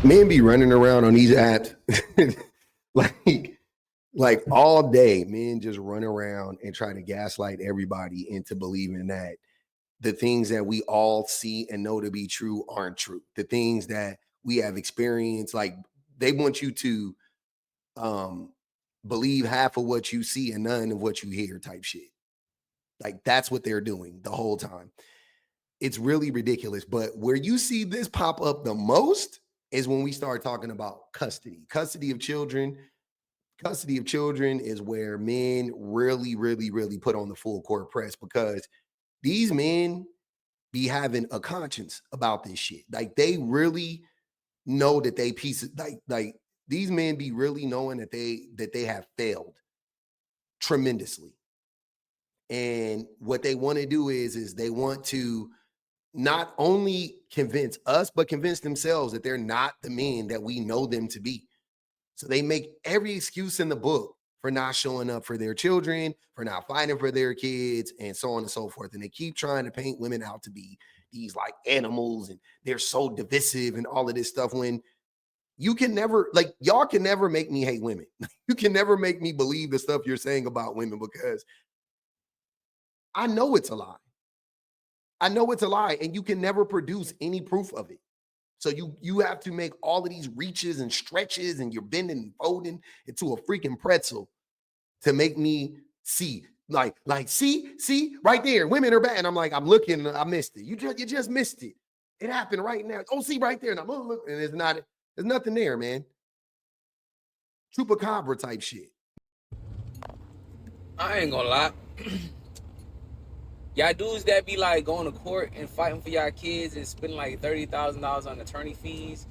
Men be running around on these apps like all day. Men just run around and try to gaslight everybody into believing that the things that we all see and know to be true aren't true. The things that we have experienced, like they want you to um believe half of what you see and none of what you hear type shit. Like that's what they're doing the whole time. It's really ridiculous. But where you see this pop up the most is when we start talking about custody. Custody of children is where men really, really, really put on the full court press because these men be having a conscience about this shit. Like they really know that they pieces like these men be really knowing that they have failed tremendously. And what they want to do is they want to not only convince us, but convince themselves that they're not the men that we know them to be. So they make every excuse in the book for not showing up for their children, for not fighting for their kids, and so on and so forth. And they keep trying to paint women out to be these like animals and they're so divisive and all of this stuff when you can never, like, y'all can never make me hate women. You can never make me believe the stuff you're saying about women because I know it's a lie. I know it's a lie, and you can never produce any proof of it. So you have to make all of these reaches and stretches, and you're bending and folding into a freaking pretzel to make me see. See right there, women are bad. And I'm like, I'm looking, I missed it. You just missed it. It happened right now. Oh, see right there, and I'm looking, and there's nothing there, man. Chupacabra type shit. I ain't gonna lie. Y'all dudes that be like going to court and fighting for y'all kids and spending like $30,000 on attorney fees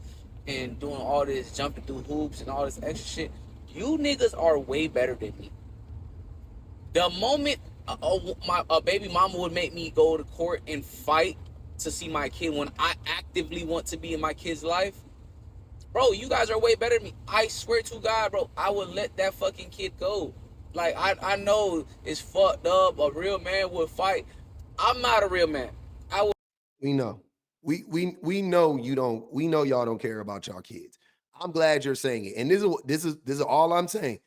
and doing all this jumping through hoops and all this extra shit, you niggas are way better than me. The moment my baby mama would make me go to court and fight to see my kid when I actively want to be in my kid's life, bro, you guys are way better than me. I swear to God, bro, I would let that fucking kid go. Like, I know it's fucked up. A real man would fight. I'm not a real man. We know. We know you don't. We know y'all don't care about y'all kids. I'm glad you're saying it. And this is all I'm saying.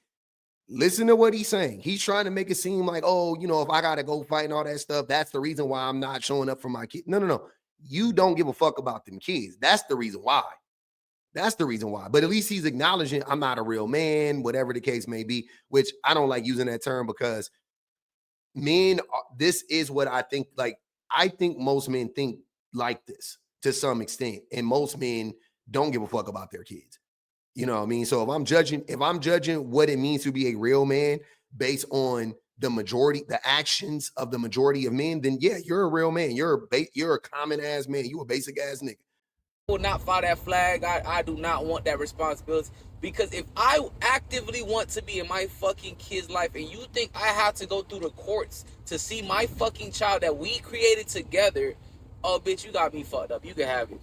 Listen to what he's saying. He's trying to make it seem like, oh, if I gotta go fight and all that stuff, that's the reason why I'm not showing up for my kid. No. You don't give a fuck about them kids. That's the reason why. That's the reason why. But at least he's acknowledging I'm not a real man, whatever the case may be, which I don't like using that term because men, this is what I think. Like, I think most men think like this to some extent. And most men don't give a fuck about their kids. You know what I mean? So if I'm judging what it means to be a real man based on the actions of the majority of men, then yeah, you're a real man. You're a common ass man. You a basic ass nigga. Will not fly that flag. I do not want that responsibility. Because if I actively want to be in my fucking kid's life and you think I have to go through the courts to see my fucking child that we created together, oh, bitch, you got me fucked up. You can have it.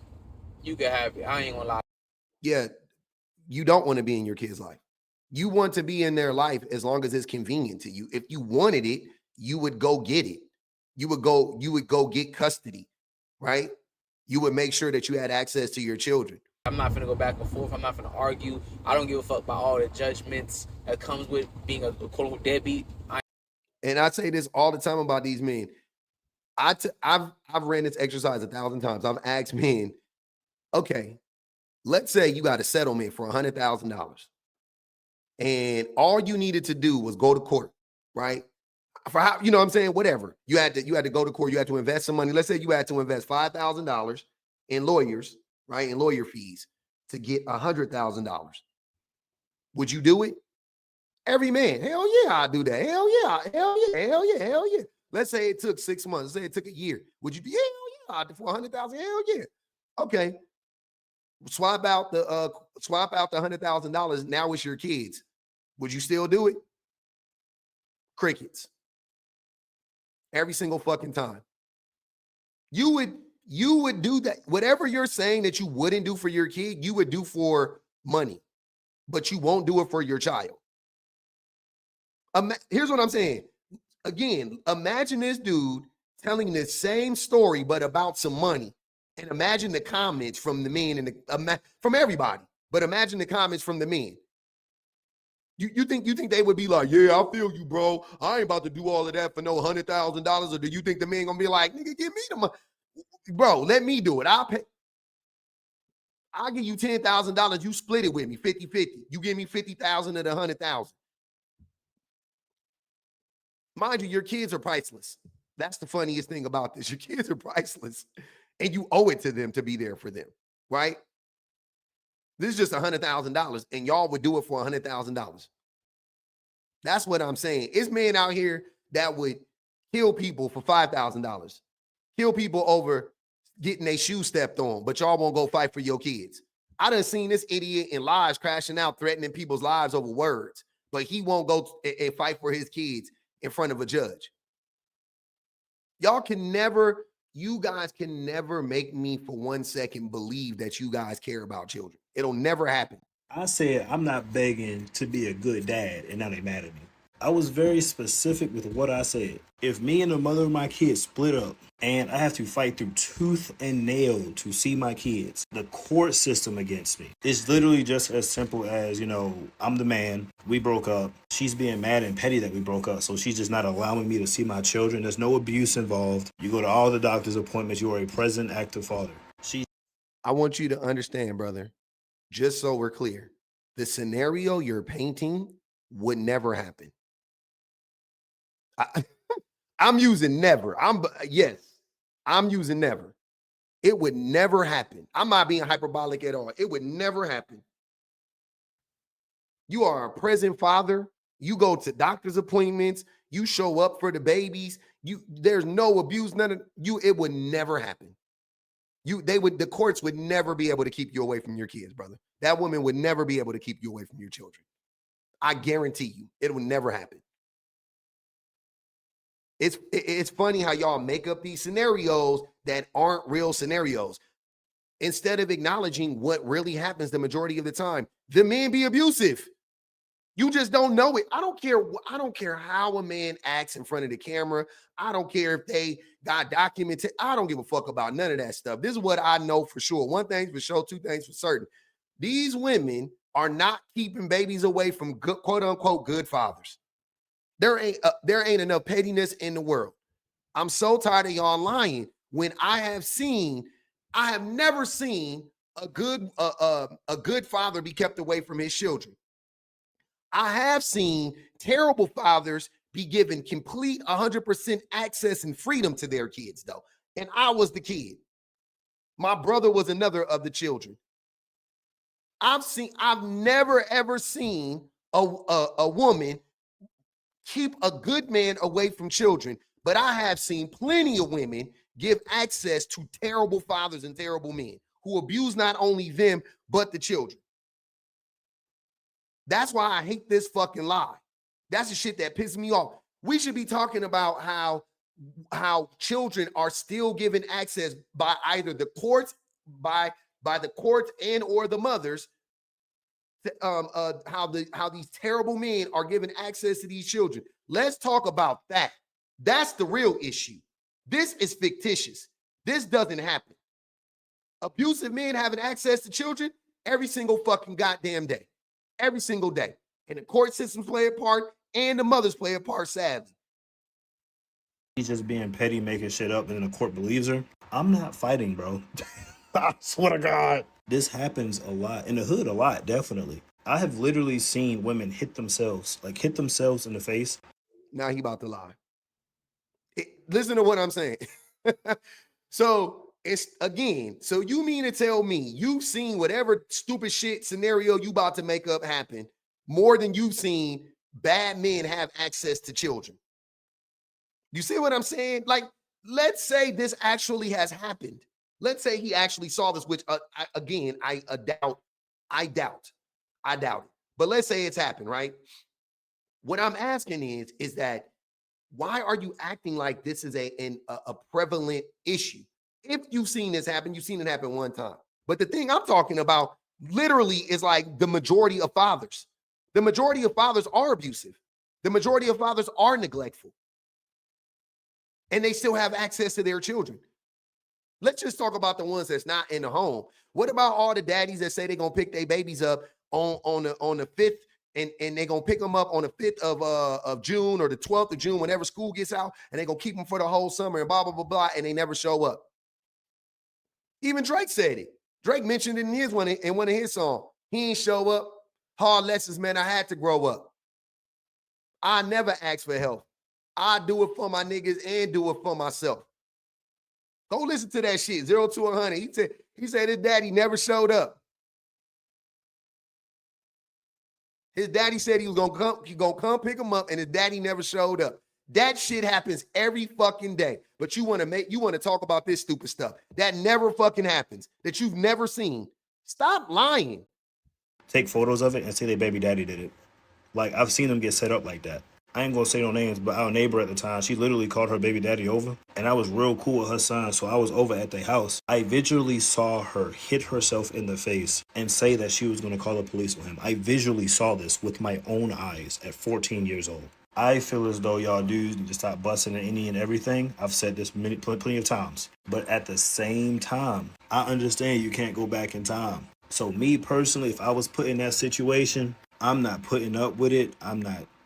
You can have it. I ain't gonna lie. Yeah, you don't want to be in your kid's life. You want to be in their life as long as it's convenient to you. If you wanted it, you would go get it. You would go get custody, right? You would make sure that you had access to your children. I'm not gonna go back and forth. I'm not gonna argue. I don't give a fuck about all the judgments that comes with being a quote-unquote deadbeat. And I say this all the time about these men. I've ran this exercise 1,000 times. I've asked men, okay, let's say you got a settlement for $100,000, and all you needed to do was go to court, right? For how, what I'm saying, whatever. You had to go to court, you had to invest some money. Let's say you had to invest $5,000 in lawyers, right? In lawyer fees to get $100,000. Would you do it? Every man, hell yeah, I do that. Hell yeah. Let's say it took 6 months. Let's say it took a year. Would you be hell yeah for 100,000? Hell yeah. Okay. Swap out the $100,000. Now it's your kids. Would you still do it? Crickets. Every single fucking time. You would do that. Whatever you're saying that you wouldn't do for your kid, you would do for money, but you won't do it for your child. Here's what I'm saying. Again, imagine this dude telling the same story, but about some money. And imagine the comments from the men and from everybody. But imagine the comments from the men. You think they would be like, yeah, I feel you, bro. I ain't about to do all of that for no $100,000. Or do you think the men gonna be like, nigga, give me the money, bro? Let me do it. I'll give you $10,000. You split it with me, 50-50. You give me 50,000 of the 100,000. Mind you, your kids are priceless. That's the funniest thing about this. Your kids are priceless, and you owe it to them to be there for them, right? This is just $100,000, and y'all would do it for $100,000. That's what I'm saying. It's men out here that would kill people for $5,000, kill people over getting their shoes stepped on, but y'all won't go fight for your kids. I done seen this idiot in lives crashing out, threatening people's lives over words, but he won't go and fight for his kids in front of a judge. You guys can never make me for 1 second believe that you guys care about children. It'll never happen. I said I'm not begging to be a good dad, and now they mad at me. I was very specific with what I said. If me and the mother of my kids split up and I have to fight through tooth and nail to see my kids, the court system against me, it's literally just as simple as, I'm the man, we broke up, she's being mad and petty that we broke up, so she's just not allowing me to see my children. There's no abuse involved. You go to all the doctor's appointments, you are a present, active father. I want you to understand, brother, just so we're clear, the scenario you're painting would never happen. I'm using never. I'm using never. It would never happen. I'm not being hyperbolic at all. It would never happen. You are a present father. You go to doctor's appointments. You show up for the babies. There's no abuse. None of you. It would never happen. The courts would never be able to keep you away from your kids, brother. That woman would never be able to keep you away from your children. I guarantee you, it would never happen. It's funny how y'all make up these scenarios that aren't real scenarios instead of acknowledging what really happens the majority of the time. The men be abusive. You just don't know it. I don't care how a man acts in front of the camera. I don't care if they got documented. I don't give a fuck about none of that stuff. This is what I know for sure. One thing's for sure, two things for certain. These women are not keeping babies away from good, quote unquote, good fathers. There ain't enough pettiness in the world. I'm so tired of y'all lying. When I have never seen a good father be kept away from his children. I have seen terrible fathers be given complete 100% access and freedom to their kids, though. And I was the kid. My brother was another of the children. I've never ever seen a woman keep a good man away from children, but I have seen plenty of women give access to terrible fathers and terrible men who abuse not only them, but the children. That's why I hate this fucking lie. That's the shit that pisses me off. We should be talking about how children are still given access by either the courts, by the courts and or the mothers, how these terrible men are given access to these children. Let's talk about that. That's the real issue. This is fictitious. This doesn't happen. Abusive men having access to children every single fucking goddamn day. Every single day. And the court systems play a part and the mothers play a part, sadly. He's just being petty, making shit up, and then the court believes her. I'm not fighting, bro. I swear to God. This happens a lot. In the hood, a lot, definitely. I have literally seen women hit themselves in the face. Now he about to lie. Listen to what I'm saying. So you mean to tell me you've seen whatever stupid shit scenario you about to make up happen more than you've seen bad men have access to children? You see what I'm saying? Like, let's say this actually has happened. Let's say he actually saw this, which I doubt it. But let's say it's happened, right? What I'm asking is that why are you acting like this is a prevalent issue? If you've seen this happen, you've seen it happen one time. But the thing I'm talking about literally is like the majority of fathers. The majority of fathers are abusive. The majority of fathers are neglectful. And they still have access to their children. Let's just talk about the ones that's not in the home. What about all the daddies that say they're gonna pick their babies up on the 5th, and they're gonna pick them up on the 5th of June or the 12th of June, whenever school gets out, and they're gonna keep them for the whole summer and blah, blah, blah, blah, and they never show up. Even Drake said it. Drake mentioned it in one of his songs. He ain't show up. Hard lessons, man. I had to grow up. I never ask for help. I do it for my niggas and do it for myself. Go listen to that shit. 0 to 100. He said his daddy never showed up. His daddy said he was gonna come pick him up, and his daddy never showed up. That shit happens every fucking day. But you want to talk about this stupid stuff. That never fucking happens. That you've never seen. Stop lying. Take photos of it and say their baby daddy did it. Like, I've seen them get set up like that. I ain't gonna say no names, but our neighbor at the time, she literally called her baby daddy over, and I was real cool with her son, so I was over at their house. I visually saw her hit herself in the face and say that she was gonna call the police on him. I visually saw this with my own eyes at 14 years old. I feel as though y'all dudes need to stop busting in any and everything. I've said this plenty of times, but at the same time, I understand you can't go back in time. So me personally, if I was put in that situation, I'm not putting up with it.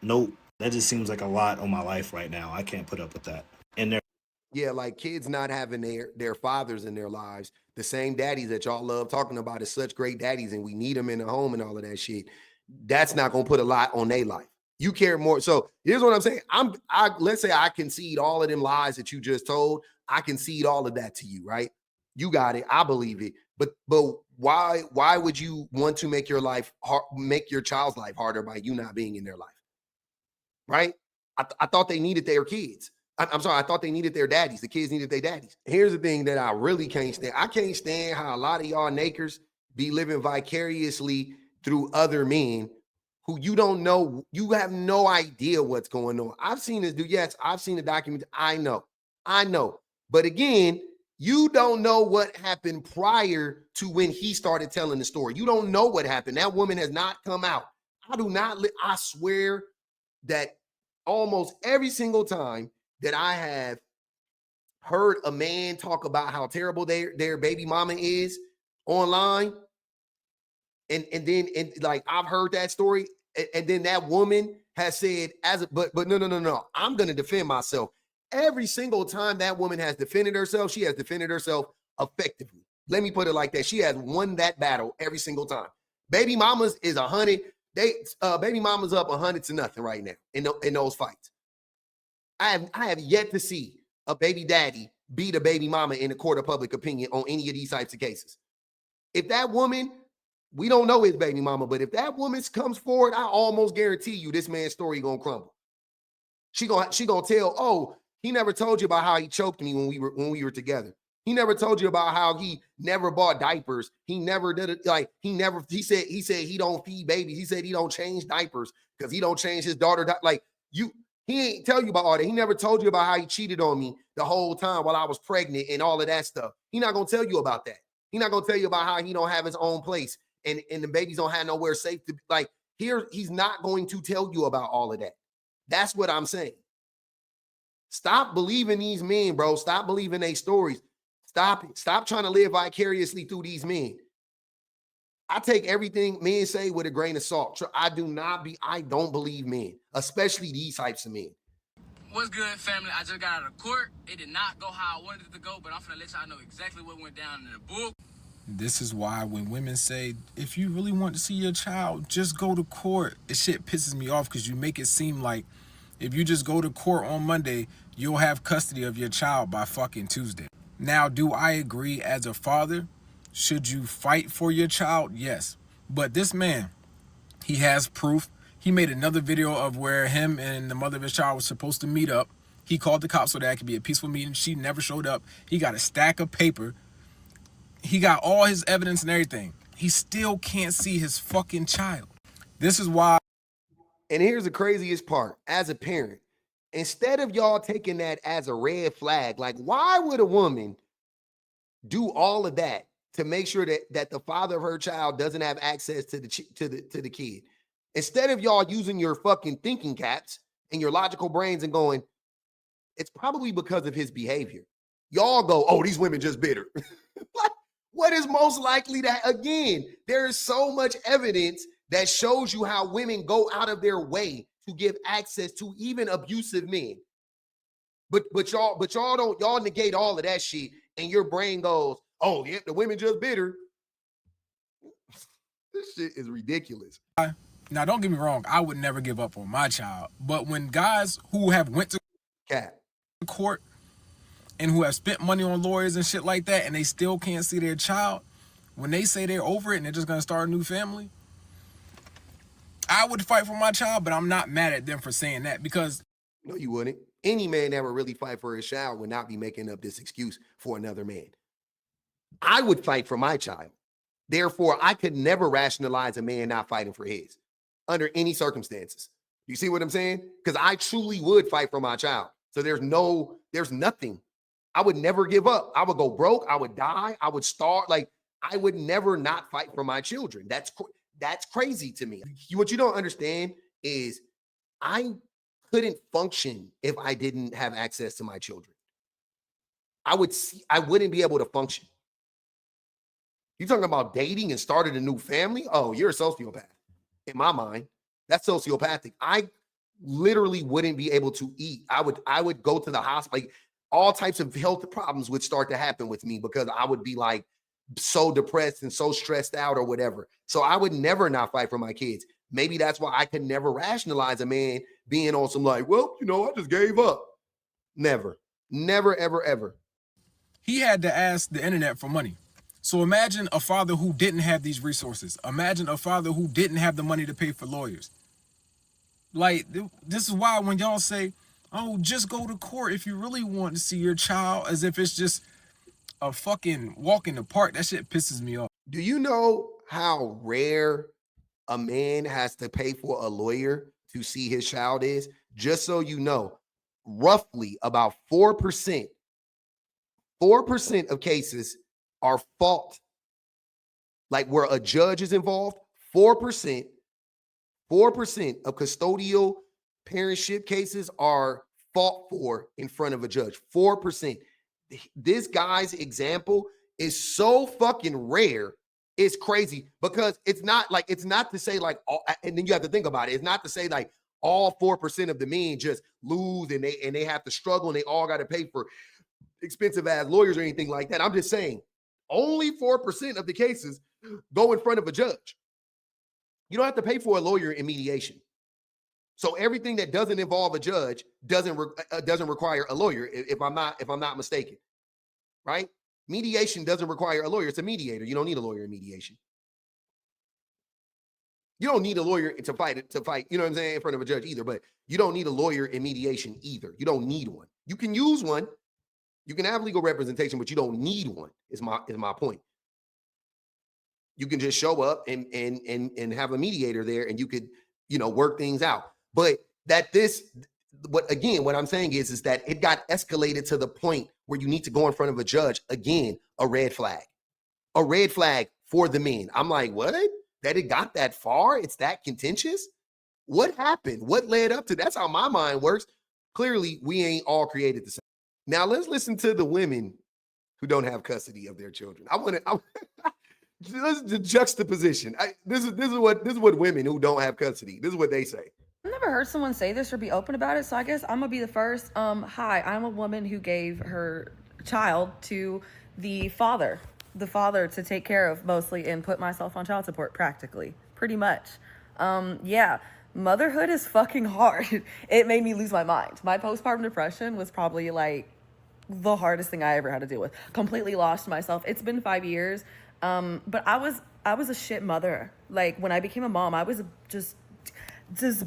Nope. That just seems like a lot on my life right now. I can't put up with that. And yeah, like kids not having their fathers in their lives, the same daddies that y'all love talking about as such great daddies, and we need them in the home and all of that shit. That's not gonna put a lot on their life. You care more. So here's what I'm saying. Let's say I concede all of them lies that you just told. I concede all of that to you, right? You got it. I believe it. But why would you want to make your child's life harder by you not being in their life? Right? I thought they needed their kids. I'm sorry, I thought they needed their daddies. The kids needed their daddies. Here's the thing that I really can't stand. I can't stand how a lot of y'all nakers be living vicariously through other men who you don't know. You have no idea what's going on. I've seen this dude. Yes, I've seen the document. I know. But again, you don't know what happened prior to when he started telling the story. You don't know what happened. That woman has not come out. I swear that almost every single time that I have heard a man talk about how terrible their baby mama is online, and then like I've heard that story, and then that woman has said but no, I'm gonna defend myself. Every single time that woman has defended herself, she has defended herself effectively. Let me put it like that. She has won that battle every single time. Baby mamas is 100. Baby mama's up 100 to nothing right now in those fights. I have yet to see a baby daddy beat a baby mama in a court of public opinion on any of these types of cases. If that woman, we don't know his baby mama, but if that woman comes forward, I almost guarantee you this man's story gonna crumble. She gonna tell, oh, he never told you about how he choked me when we were together. He never told you about how he never bought diapers. He never did it. Like he said he don't feed babies. He said he don't change diapers because he don't change his daughter. He ain't tell you about all that. He never told you about how he cheated on me the whole time while I was pregnant and all of that stuff. He not gonna tell you about that. He not gonna tell you about how he don't have his own place and the babies don't have nowhere safe to like. He's not going to tell you about all of that. That's what I'm saying. Stop believing these men, bro. Stop believing their stories. Stop it. Stop trying to live vicariously through these men. I take everything men say with a grain of salt. I don't believe men, especially these types of men. What's good, family? I just got out of court. It did not go how I wanted it to go, but I'm finna let y'all know exactly what went down in the book. This is why when women say, if you really want to see your child, just go to court. This shit pisses me off because you make it seem like if you just go to court on Monday, you'll have custody of your child by fucking Tuesday. Now, do I agree as a father? Should you fight for your child? Yes. But this man, he has proof. He made another video of where him and the mother of his child was supposed to meet up. He called the cops so that it could be a peaceful meeting. She never showed up. He got a stack of paper. He got all his evidence and everything. He still can't see his fucking child. This is why. And here's the craziest part. As a parent, instead of y'all taking that as a red flag, like why would a woman do all of that to make sure that the father of her child doesn't have access to the kid? Instead of y'all using your fucking thinking caps and your logical brains and going, it's probably because of his behavior. Y'all go, oh, these women just bitter. What is most likely that? Again, there is so much evidence that shows you how women go out of their way to give access to even abusive men. But y'all don't, y'all negate all of that shit, and your brain goes, oh yeah, the women just bitter. This shit is ridiculous. Now, don't get me wrong, I would never give up on my child. But when guys who have went to court and who have spent money on lawyers and shit like that, and they still can't see their child, when they say they're over it and they're just gonna start a new family, I would fight for my child, but I'm not mad at them for saying that, because no, you wouldn't. Any man that would really fight for his child would not be making up this excuse for another man. I would fight for my child. Therefore, I could never rationalize a man not fighting for his under any circumstances. You see what I'm saying? Because I truly would fight for my child. So there's nothing. I would never give up. I would go broke. I would die. I would starve. Like, I would never not fight for my children. That's crazy to me. What you don't understand is I couldn't function if I didn't have access to my children. I wouldn't be able to function. You talking about dating and starting a new family? Oh, you're a sociopath. In my mind, that's sociopathic. I literally wouldn't be able to eat. I would go to the hospital. Like, all types of health problems would start to happen with me because I would be like so depressed and so stressed out or whatever. So I would never not fight for my kids. Maybe that's why I could never rationalize a man being on some like, well, I just gave up. Never, ever, ever. He had to ask the internet for money. So imagine a father who didn't have these resources. Imagine a father who didn't have the money to pay for lawyers. Like, this is why when y'all say, oh, just go to court if you really want to see your child, as if it's just a fucking walk in the park, that shit pisses me off. Do you know how rare a man has to pay for a lawyer to see his child is? Just so you know, roughly about 4% of cases are fault, like where a judge is involved. 4% of custodial parentship cases are fought for in front of a judge. 4%. This guy's example is so fucking rare. It's crazy, because it's not to say like all, and then you have to think about it. It's not to say like all 4% of the men just lose and they have to struggle and they all got to pay for expensive ass lawyers or anything like that. I'm just saying only 4% of the cases go in front of a judge. You don't have to pay for a lawyer in mediation. So everything that doesn't involve a judge doesn't require a lawyer, if I'm not mistaken, right? Mediation doesn't require a lawyer. It's a mediator. You don't need a lawyer in mediation. You don't need a lawyer to fight, you know what I'm saying, in front of a judge either, but you don't need a lawyer in mediation either. You don't need one. You can use one. You can have legal representation, but you don't need one, is my point. You can just show up and have a mediator there, and you could, work things out. But what I'm saying is that it got escalated to the point where you need to go in front of a judge. Again, a red flag for the men. I'm like, what? That it got that far? It's that contentious? What happened? What led up to? That's how my mind works. Clearly, we ain't all created the same. Now let's listen to the women who don't have custody of their children. This is the juxtaposition. This is what women who don't have custody, this is what they say. I've never heard someone say this or be open about it, so I guess I'm gonna be the first. Hi, I'm a woman who gave her child to the father to take care of mostly, and put myself on child support practically, pretty much. Yeah, motherhood is fucking hard. It made me lose my mind. My postpartum depression was probably like the hardest thing I ever had to deal with. Completely lost myself. It's been 5 years. But I was a shit mother. Like, when I became a mom, I was just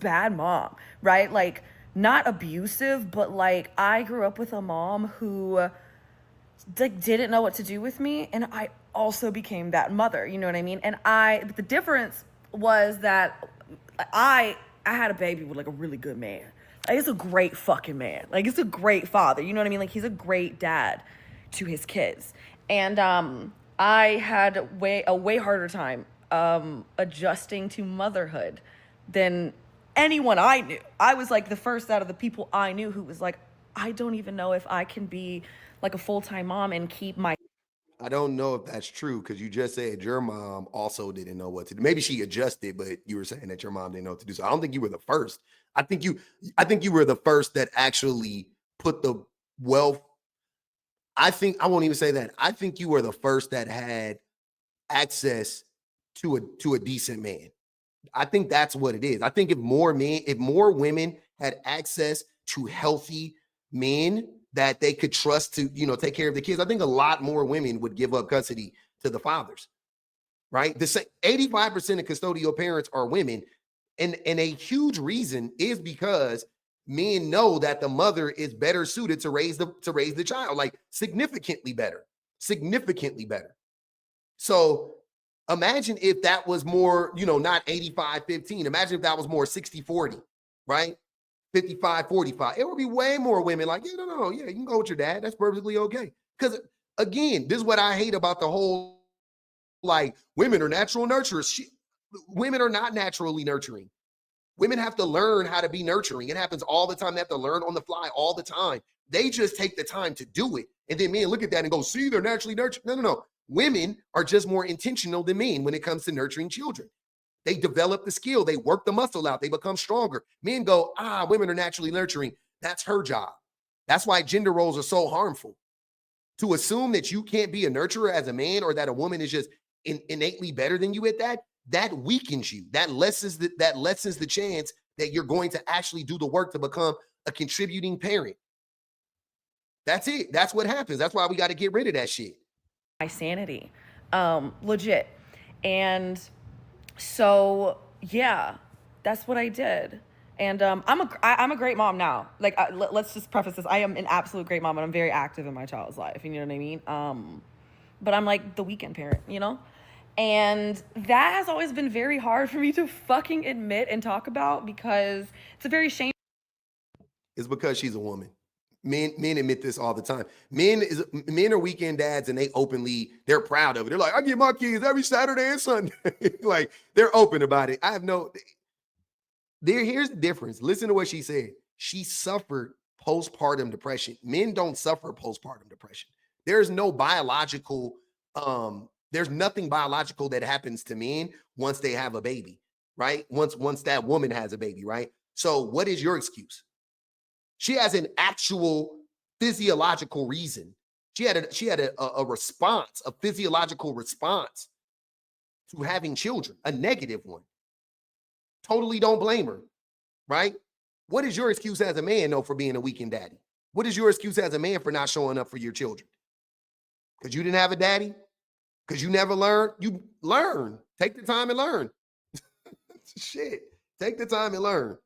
bad mom, right? Like, not abusive, but like, I grew up with a mom who like didn't know what to do with me, and I also became that mother, you know what I mean? And but the difference was that I had a baby with like a really good man. Like, he's a great fucking man. Like, he's a great father, you know what I mean? Like, he's a great dad to his kids. And I had a way harder time adjusting to motherhood than anyone I knew. I was like the first out of the people I knew who was like, I don't even know if I can be like a full-time mom and keep my I don't know if that's true because you just said your mom also didn't know what to do. Maybe she adjusted, but you were saying that your mom didn't know what to do. So I don't think you were the first. I think you, I think you were the first that actually put the wealth. I think I won't even say that. I think you were the first that had access to a decent man. I think that's what it is. I think if more women had access to healthy men that they could trust to, take care of the kids, I think a lot more women would give up custody to the fathers, right? The same 85% of custodial parents are women. And a huge reason is because men know that the mother is better suited to raise the child, like significantly better, significantly better. So imagine if that was more, not 85-15. Imagine if that was more 60-40, right? 55-45. It would be way more women like, yeah, no, yeah, you can go with your dad. That's perfectly okay. Because again, this is what I hate about the whole, like, women are natural nurturers. Women are not naturally nurturing. Women have to learn how to be nurturing. It happens all the time. They have to learn on the fly all the time. They just take the time to do it. And then men look at that and go, see, they're naturally nurturing. No. Women are just more intentional than men when it comes to nurturing children. They develop the skill. They work the muscle out. They become stronger. Men go, women are naturally nurturing. That's her job. That's why gender roles are so harmful. To assume that you can't be a nurturer as a man or that a woman is just innately better than you at that weakens you. That lessens the chance that you're going to actually do the work to become a contributing parent. That's it. That's what happens. That's why we got to get rid of that shit. my sanity, legit. And so, yeah, that's what I did. And I'm a great mom now. Like, let's just preface this: I am an absolute great mom, and I'm very active in my child's life. You know what I mean? But I'm like the weekend parent, And that has always been very hard for me to fucking admit and talk about because it's a very shame. It's because she's a woman. Men admit this all the time. Men are weekend dads and they're proud of it. They're like, I get my kids every Saturday and Sunday. Like, they're open about it. Here's the difference. Listen to what she said. She suffered postpartum depression. Men don't suffer postpartum depression. There's no biological, there's nothing biological that happens to men once they have a baby, right? Once that woman has a baby, right? So what is your excuse? She has an actual physiological reason. She had a response, a physiological response to having children, a negative one. Totally don't blame her, right? What is your excuse as a man, though, for being a weekend daddy? What is your excuse as a man for not showing up for your children? Because you didn't have a daddy? Because you never learned? You learn. Take the time and learn. Shit. Take the time and learn.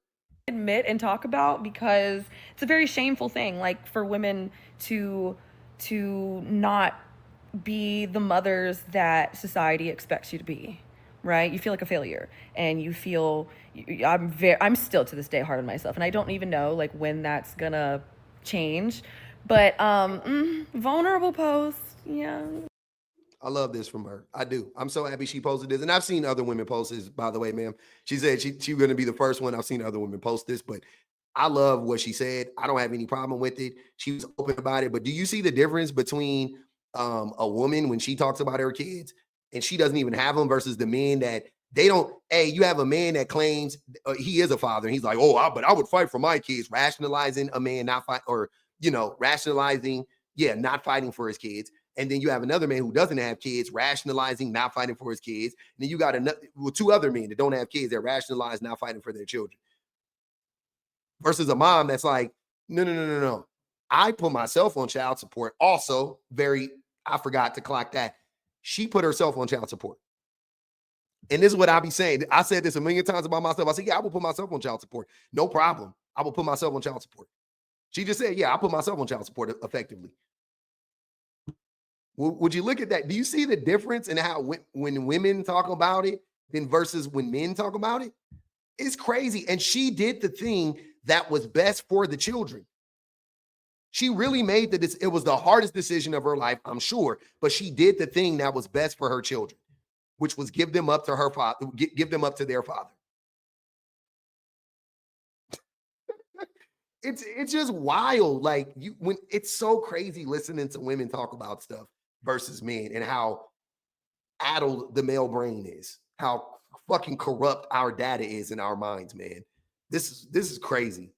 Admit and talk about because it's a very shameful thing, like for women to not be the mothers that society expects you to be, right? You feel like a failure, and you feel I'm still to this day hard on myself, and I don't even know like when that's gonna change. But vulnerable posts, yeah. I love this from her. I do. I'm so happy she posted this. And I've seen other women post this, by the way, ma'am. She said she was going to be the first one. I've seen other women post this, but I love what she said. I don't have any problem with it. She was open about it. But do you see the difference between a woman when she talks about her kids and she doesn't even have them versus the men that they don't? Hey, you have a man that claims he is a father. And he's like, but I would fight for my kids, rationalizing a man not fight or, rationalizing, not fighting for his kids. And then you have another man who doesn't have kids, rationalizing, not fighting for his kids. And then you got two other men that don't have kids that rationalize not fighting for their children. Versus a mom that's like, no. I put myself on child support. Also, I forgot to clock that. She put herself on child support. And this is what I be saying. I said this a million times about myself. I said, I will put myself on child support. No problem. I will put myself on child support. She just said, I put myself on child support effectively. Would you look at that? Do you see the difference in how when women talk about it then versus when men talk about it? It's crazy. And she did the thing that was best for the children. She really made it was the hardest decision of her life, I'm sure, but she did the thing that was best for her children, which was give them up to her father, give them up to their father. it's just wild. Like when it's so crazy listening to women talk about stuff versus men and how addled the male brain is, how fucking corrupt our data is in our minds, man. This is crazy.